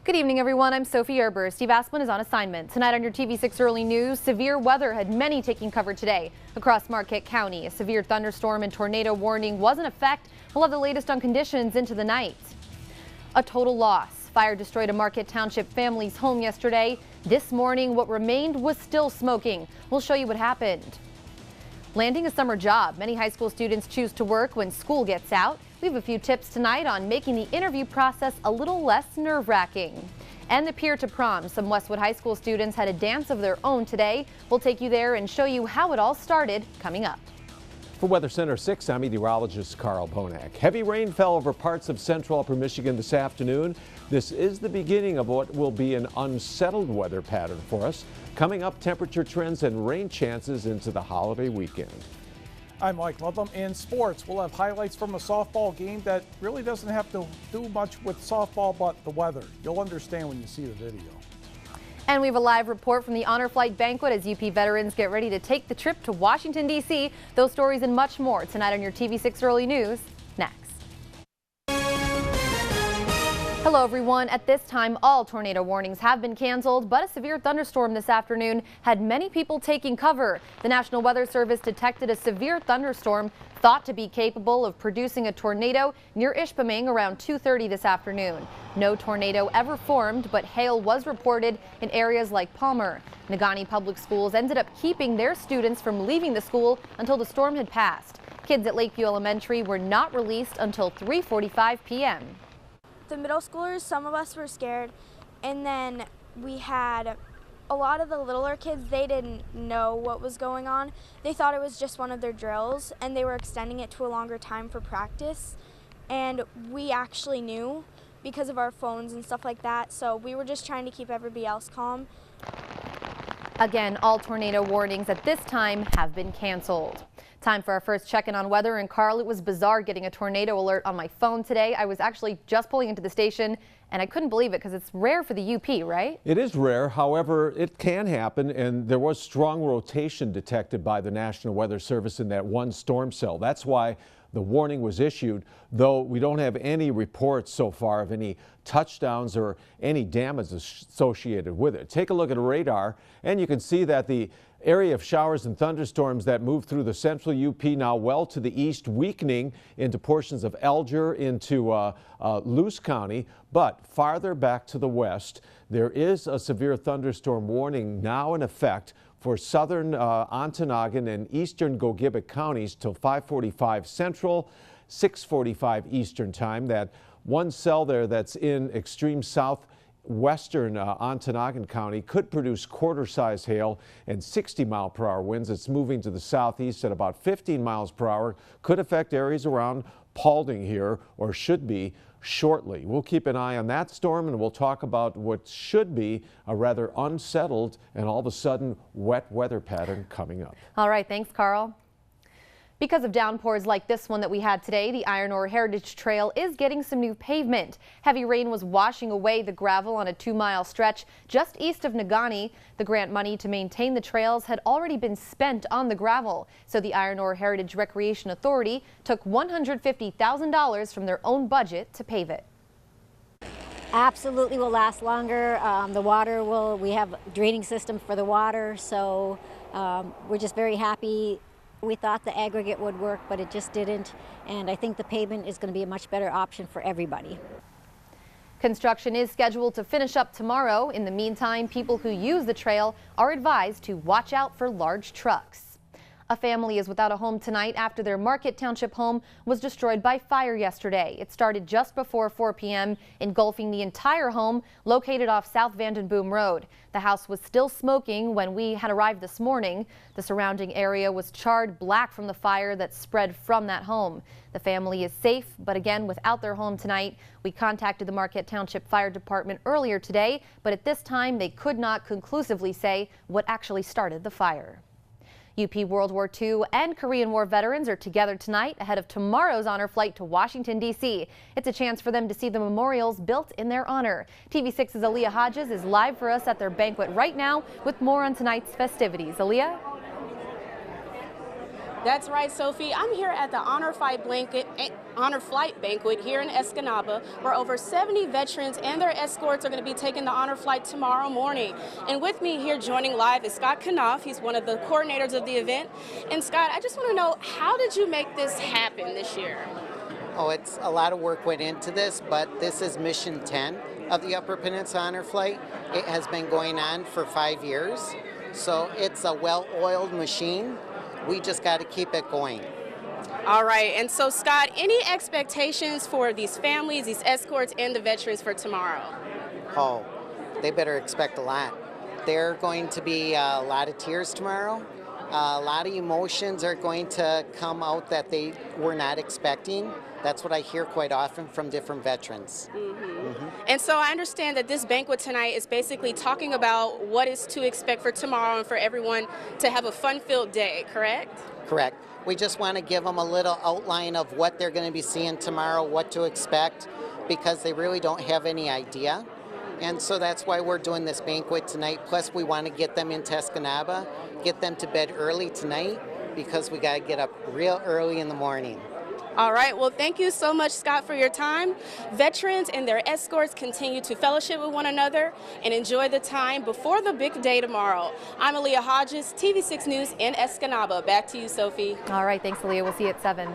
Good evening, everyone. I'm Sophie Erber. Steve Asplin is on assignment. Tonight on your TV6 Early News, severe weather had many taking cover today across Marquette County. A severe thunderstorm and tornado warning was in effect. We'll have the latest on conditions into the night. A total loss. Fire destroyed a Marquette Township family's home yesterday. This morning, what remained was still smoking. We'll show you what happened. Landing a summer job. Many high school students choose to work when school gets out. We have a few tips tonight on making the interview process a little less nerve-wracking. And the Pier to Prom. Some Westwood High School students had a dance of their own today. We'll take you there and show you how it all started coming up. For Weather Center 6, I'm meteorologist Carl Bonak. Heavy rain fell over parts of central upper Michigan this afternoon. This is the beginning of what will be an unsettled weather pattern for us. Coming up, temperature trends and rain chances into the holiday weekend. I'm Mike Ludlam. In sports, we'll have highlights from a softball game that really doesn't have to do much with softball but the weather. You'll understand when you see the video. And we have a live report from the Honor Flight Banquet as UP veterans get ready to take the trip to Washington, D.C. Those stories and much more tonight on your TV6 Early News. Next. Hello, everyone. At this time, all tornado warnings have been canceled, but a severe thunderstorm this afternoon had many people taking cover. The National Weather Service detected a severe thunderstorm thought to be capable of producing a tornado near Ishpeming around 2:30 this afternoon. No tornado ever formed, but hail was reported in areas like Palmer. Negaunee Public Schools ended up keeping their students from leaving the school until the storm had passed. Kids at Lakeview Elementary were not released until 3:45 p.m. The middle schoolers, some of us were scared, and then we had a lot of the littler kids, they didn't know what was going on. They thought it was just one of their drills, and they were extending it to a longer time for practice. And we actually knew because of our phones and stuff like that, so we were just trying to keep everybody else calm. Again, all tornado warnings at this time have been canceled. Time for our first check-in on weather. And Carl, it was bizarre getting a tornado alert on my phone today. I was actually just pulling into the station and I couldn't believe it because it's rare for the UP, right? It is rare. However, it can happen, and there was strong rotation detected by the National Weather Service in that one storm cell. That's why the warning was issued, though we don't have any reports so far of any touchdowns or any damage associated with it. Take a look at radar and you can see that the area of showers and thunderstorms that move through the central UP now well to the east, weakening into portions of Alger, into Luce County, but farther back to the west, there is a severe thunderstorm warning now in effect for southern Ontonagon and eastern Gogebic counties till 5:45 Central, 6:45 Eastern time. That one cell there that's in extreme southwestern Ontonagon County could produce quarter-size hail and 60-mile-per-hour winds. It's moving to the southeast at about 15 miles per hour. Could affect areas around Paulding here, or should be shortly. We'll keep an eye on that storm, and we'll talk about what should be a rather unsettled and all of a sudden wet weather pattern coming up. All right, thanks, Carl. Because of downpours like this one that we had today, the Iron Ore Heritage Trail is getting some new pavement. Heavy rain was washing away the gravel on a 2-mile stretch just east of Negaunee. The grant money to maintain the trails had already been spent on the gravel, so the Iron Ore Heritage Recreation Authority took $150,000 from their own budget to pave it. Absolutely will last longer. We have a draining system for the water, so we're just very happy. We thought the aggregate would work, but it just didn't, and I think the pavement is going to be a much better option for everybody. Construction is scheduled to finish up tomorrow. In the meantime, people who use the trail are advised to watch out for large trucks. A family is without a home tonight after their Marquette Township home was destroyed by fire yesterday. It started just before 4 p.m., engulfing the entire home located off South Vandenboom Road. The house was still smoking when we had arrived this morning. The surrounding area was charred black from the fire that spread from that home. The family is safe, but again, without their home tonight. We contacted the Marquette Township Fire Department earlier today, but at this time they could not conclusively say what actually started the fire. UP World War II and Korean War veterans are together tonight ahead of tomorrow's honor flight to Washington, D.C. It's a chance for them to see the memorials built in their honor. TV6's Aaliyah Hodges is live for us at their banquet right now with more on tonight's festivities. Aaliyah? That's right, Sophie. I'm here at the Honor Flight Banquet honor flight banquet here in Escanaba, where over 70 veterans and their escorts are going to be taking the honor flight tomorrow morning. And with me here joining live is Scott Knopf. He's one of the coordinators of the event. And Scott, I just want to know, how did you make this happen this year? Oh, it's a lot of work went into this, but this is mission 10 of the Upper Peninsula Honor Flight. It has been going on for 5 years, so it's a well-oiled machine. We just got to keep it going. All right, and so Scott, any expectations for these families, these escorts, and the veterans for tomorrow? Oh, they better expect a lot. There are going to be a lot of tears tomorrow. A lot of emotions are going to come out that they were not expecting. That's what I hear quite often from different veterans. And so I understand that this banquet tonight is basically talking about what is to expect for tomorrow and for everyone to have a fun-filled day, correct? Correct. We just want to give them a little outline of what they're going to be seeing tomorrow, what to expect, because they really don't have any idea. And so that's why we're doing this banquet tonight. Plus, we want to get them into Escanaba, get them to bed early tonight, because we got to get up real early in the morning. All right, well, thank you so much, Scott, for your time. Veterans and their escorts continue to fellowship with one another and enjoy the time before the big day tomorrow. I'm Aaliyah Hodges, TV6 News in Escanaba. Back to you, Sophie. All right, thanks, Aaliyah. We'll see you at 7.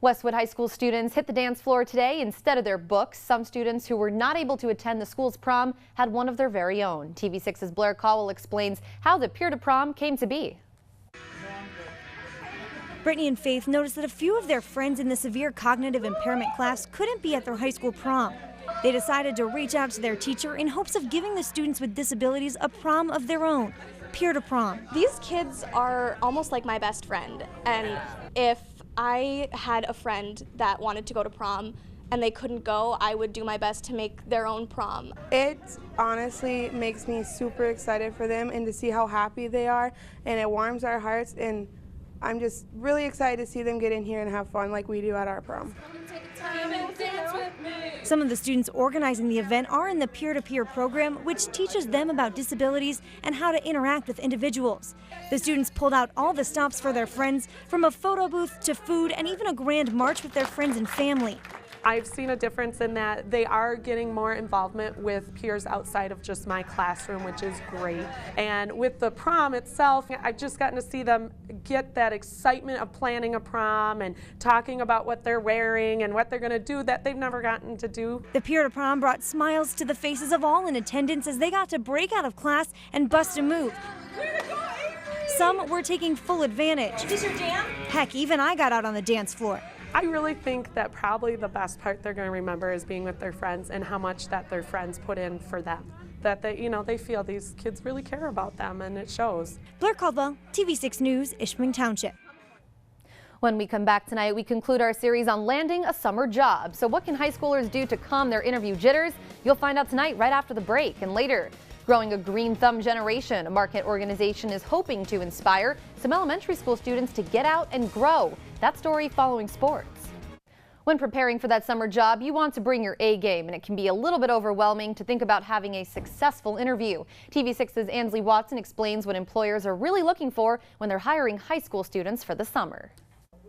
Westwood High School students hit the dance floor today instead of their books. Some students who were not able to attend the school's prom had one of their very own. TV6's Blair Cowell explains how the Pier to Prom came to be. Brittany and Faith noticed that a few of their friends in the severe cognitive impairment class couldn't be at their high school prom. They decided to reach out to their teacher in hopes of giving the students with disabilities a prom of their own, Pier to Prom. These kids are almost like my best friend, and if I had a friend that wanted to go to prom and they couldn't go, I would do my best to make their own prom. It honestly makes me super excited for them and to see how happy they are, and it warms our hearts, and I'm just really excited to see them get in here and have fun like we do at our prom. Some of the students organizing the event are in the peer-to-peer program, which teaches them about disabilities and how to interact with individuals. The students pulled out all the stops for their friends, from a photo booth to food and even a grand march with their friends and family. I've seen a difference in that they are getting more involvement with peers outside of just my classroom, which is great. And with the prom itself, I've just gotten to see them get that excitement of planning a prom and talking about what they're wearing and what they're going to do that they've never gotten to do. The Pier to Prom brought smiles to the faces of all in attendance as they got to break out of class and bust a move. Some were taking full advantage. Is this your jam? Heck, even I got out on the dance floor. I really think that probably the best part they're going to remember is being with their friends and how much that their friends put in for them. That they feel these kids really care about them, and it shows. Blair Caldwell, TV6 News, Ishpeming Township. When we come back tonight, we conclude our series on landing a summer job. So what can high schoolers do to calm their interview jitters? You'll find out tonight right after the break. And later, growing a green thumb generation, a Marquette organization is hoping to inspire some elementary school students to get out and grow. That story following sports. When preparing for that summer job, you want to bring your A game, and it can be a little bit overwhelming to think about having a successful interview. TV6's Ansley Watson explains what employers are really looking for when they're hiring high school students for the summer.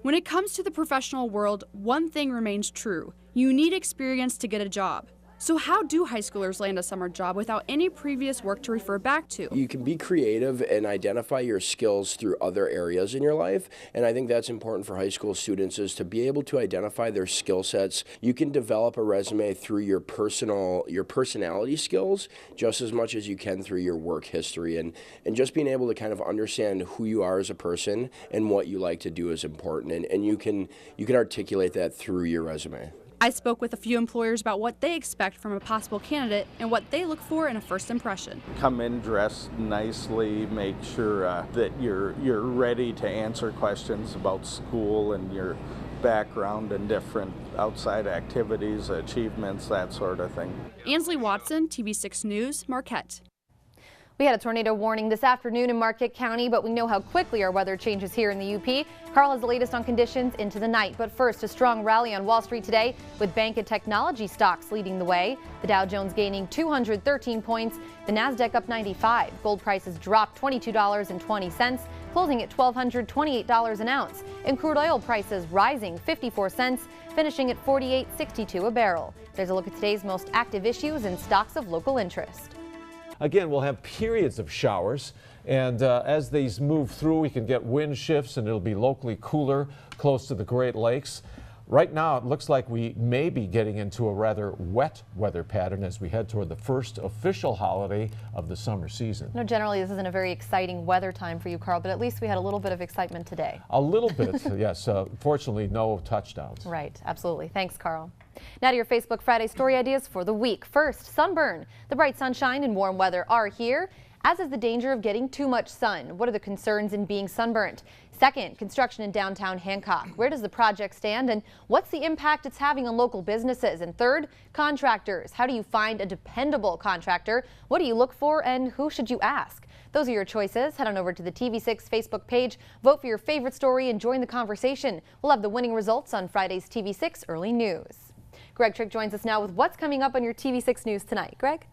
When it comes to the professional world, one thing remains true. You need experience to get a job. So how do high schoolers land a summer job without any previous work to refer back to? You can be creative and identify your skills through other areas in your life, and I think that's important for high school students, is to be able to identify their skill sets. You can develop a resume through your personality skills just as much as you can through your work history, and just being able to kind of understand who you are as a person and what you like to do is important, and you can articulate that through your resume. I spoke with a few employers about what they expect from a possible candidate and what they look for in a first impression. Come in dressed nicely, make sure that you're ready to answer questions about school and your background and different outside activities, achievements, that sort of thing. Ansley Watson, TV6 News, Marquette. We had a tornado warning this afternoon in Marquette County, but we know how quickly our weather changes here in the UP. Carl has the latest on conditions into the night. But first, a strong rally on Wall Street today with bank and technology stocks leading the way. The Dow Jones gaining 213 points, the Nasdaq up 95. Gold prices dropped $22.20, closing at $1,228 an ounce. And crude oil prices rising 54 cents, finishing at $48.62 a barrel. There's a look at today's most active issues and stocks of local interest. Again, we'll have periods of showers, and as these move through, we can get wind shifts, and it'll be locally cooler close to the Great Lakes. Right now, it looks like we may be getting into a rather wet weather pattern as we head toward the first official holiday of the summer season. No, generally, this isn't a very exciting weather time for you, Carl, but at least we had a little bit of excitement today. A little bit, yes. Fortunately, no touchdowns. Right, absolutely. Thanks, Carl. Now to your Facebook Friday story ideas for the week. First, sunburn. The bright sunshine and warm weather are here, as is the danger of getting too much sun. What are the concerns in being sunburnt? Second, construction in downtown Hancock. Where does the project stand and what's the impact it's having on local businesses? And third, contractors. How do you find a dependable contractor? What do you look for and who should you ask? Those are your choices. Head on over to the TV6 Facebook page, vote for your favorite story and join the conversation. We'll have the winning results on Friday's TV6 Early News. Greg Trick joins us now with what's coming up on your TV6 News tonight. Greg?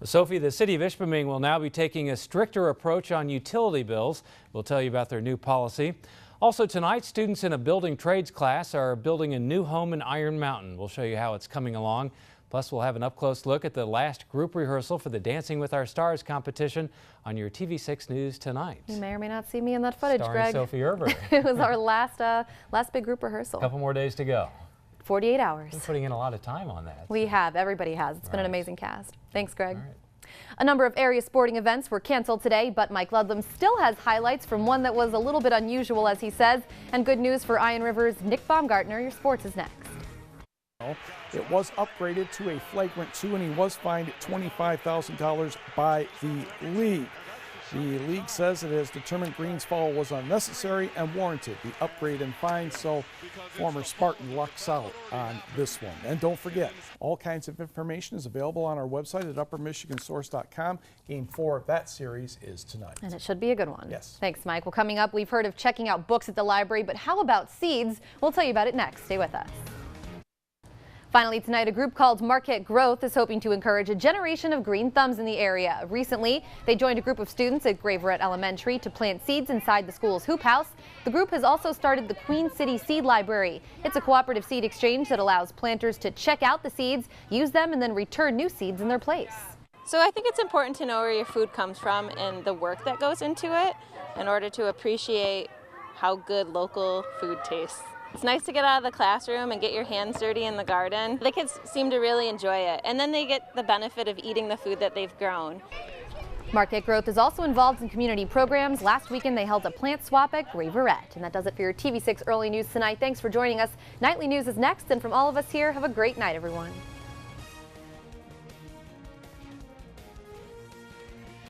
Sophie, the city of Ishpeming will now be taking a stricter approach on utility bills. We'll tell you about their new policy. Also tonight, students in a building trades class are building a new home in Iron Mountain. We'll show you how it's coming along. Plus, we'll have an up-close look at the last group rehearsal for the Dancing with Our Stars competition on your TV6 News tonight. You may or may not see me in that footage, Starring Greg. Sophie Erber. It was our last big group rehearsal. A couple more days to go. 48 hours. We're putting in a lot of time on that. We have. Everybody has. It's been an amazing cast. Thanks, Greg. A number of area sporting events were canceled today, but Mike Ludlam still has highlights from one that was a little bit unusual, as he says. And good news for Iron River's Nick Baumgartner. Your sports is next. It was upgraded to a flagrant 2, and he was fined $25,000 by the league. The league says it has determined Green's foul was unnecessary and warranted the upgrade and fine, so former Spartan lucks out on this one. And don't forget, all kinds of information is available on our website at uppermichigansource.com. Game 4 of that series is tonight. And it should be a good one. Yes. Thanks, Mike. Well, coming up, we've heard of checking out books at the library, but how about seeds? We'll tell you about it next. Stay with us. Finally tonight, a group called Marquette Growth is hoping to encourage a generation of green thumbs in the area. Recently, they joined a group of students at Graveret Elementary to plant seeds inside the school's hoop house. The group has also started the Queen City Seed Library. It's a cooperative seed exchange that allows planters to check out the seeds, use them, and then return new seeds in their place. So I think it's important to know where your food comes from and the work that goes into it in order to appreciate how good local food tastes. It's nice to get out of the classroom and get your hands dirty in the garden. The kids seem to really enjoy it, and then they get the benefit of eating the food that they've grown. Marquette Growth is also involved in community programs. Last weekend, they held a plant swap at Graveret. And that does it for your TV6 Early News tonight. Thanks for joining us. Nightly News is next, and from all of us here, have a great night, everyone.